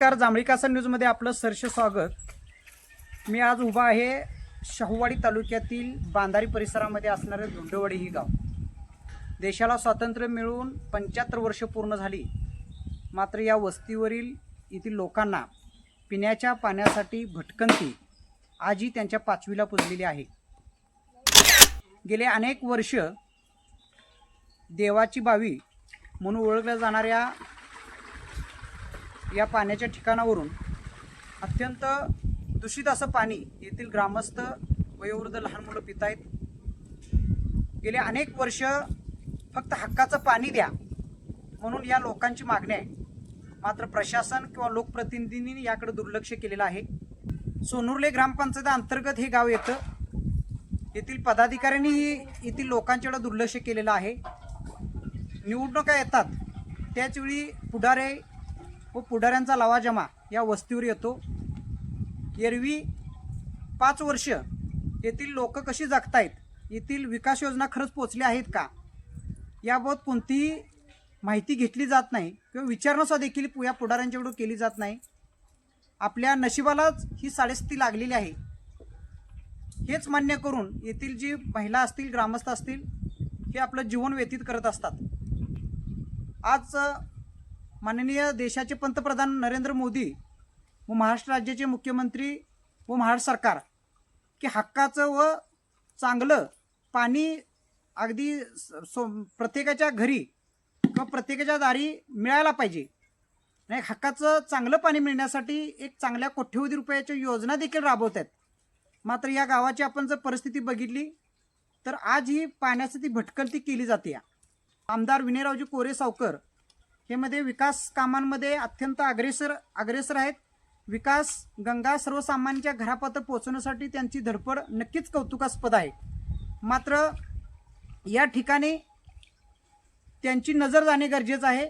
नमस्कार, जांभळी कासा न्यूजमध्ये आपलं सहर्ष स्वागत. मी आज उभा आहे शाहूवाडी तालुक्यातील बांधारी परिसरामध्ये असणारे धोंडेवाडी ही गाव. देशाला स्वातंत्र्य मिळून 75 वर्ष पूर्ण झाली, मात्र या वस्तीवरील येथील लोकांना पिण्याच्या पाण्यासाठी भटकंती आजही त्यांच्या पाचवीला पुजलेली आहे. गेले अनेक वर्ष देवाची बावी म्हणून ओळखल्या जाणाऱ्या या पाण्याच्या ठिकाणावरून अत्यंत दूषित असं पाणी येथील ग्रामस्थ, वयोवृद्ध, लहान मुलं पित आहेत. गेले अनेक वर्ष फक्त हक्काचं पाणी द्या म्हणून या लोकांची मागणी आहे, मात्र प्रशासन किंवा लोकप्रतिनिधींनी याकडे दुर्लक्ष केलेलं आहे. सोनुर्ले ग्रामपंचायत अंतर्गत हे गाव येतं. येथील पदाधिकाऱ्यांनीही येथील लोकांच्याकडे दुर्लक्ष केलेलं आहे. निवडणुका येतात त्याचवेळी पुढारे व पुढाऱ्यांचा लवाजमा या वस्तीवर येतो. एरवी 5 वर्ष येथील लोक कशी जगतायत, येथील विकास योजना खरंच पोचल्या आहेत का, याबाबत कोणतीही माहिती घेतली जात नाही किंवा विचारणा देखील या पुढाऱ्यांच्याकडून केली जात नाही. आपल्या नशिबालाच ही साडेस्थिती लागलेली आहे हेच मान्य करून येथील जी महिला असतील, ग्रामस्थ असतील, हे आपलं जीवन व्यतीत करत असतात. आज माननीय देशाचे पंतप्रधान नरेंद्र मोदी व महाराष्ट्र राज्याचे मुख्यमंत्री व महाराष्ट्र सरकार की हक्काचं व चांगलं पाणी अगदी प्रत्येकाच्या घरी किंवा प्रत्येकाच्या दारी मिळायला पाहिजे. नाही, हक्काचं चांगलं पाणी मिळण्यासाठी एक चांगल्या कोट्यवधी रुपयाच्या योजना देखील राबवत आहेत. मात्र या गावाची आपण जर परिस्थिती बघितली तर आज ही पाण्यासाठी भटकंती केली जाते. आमदार विनयरावजी कोरे सावकर हे मध्ये विकास कामांमध्ये अत्यंत अग्रेसर आहेत. विकास गंगा सर्वसामान्यांच्या घरापर्यंत पोहोचवण्यासाठी त्यांची धडपड नक्कीच कौतुकास्पद आहे. मात्र या ठिकाणी त्यांची नजर जाणे गरजेचं आहे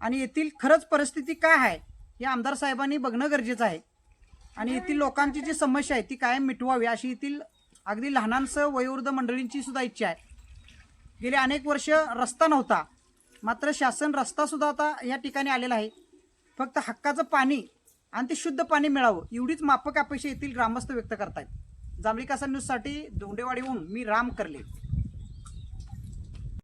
आणि येथील खरंच परिस्थिती काय आहे हे आमदार साहेबांनी बघणं गरजेचं आहे. आणि येथील लोकांची जी समस्या आहे ती कायम मिटवावी अशी येथील अगदी लहानांसह वयोवृद्ध मंडळींची सुद्धा इच्छा आहे. गेले अनेक वर्ष रस्ता नव्हता, मात्र शासन रस्तासुद्धा आता या ठिकाणी आलेला आहे. फक्त हक्काचं पाणी आणि ते शुद्ध पाणी मिळावं एवढीच माफक अपेक्षा येथील ग्रामस्थ व्यक्त करतायत. जांभळी कासा न्यूजसाठी धोंडेवाडीहून मी राम करले.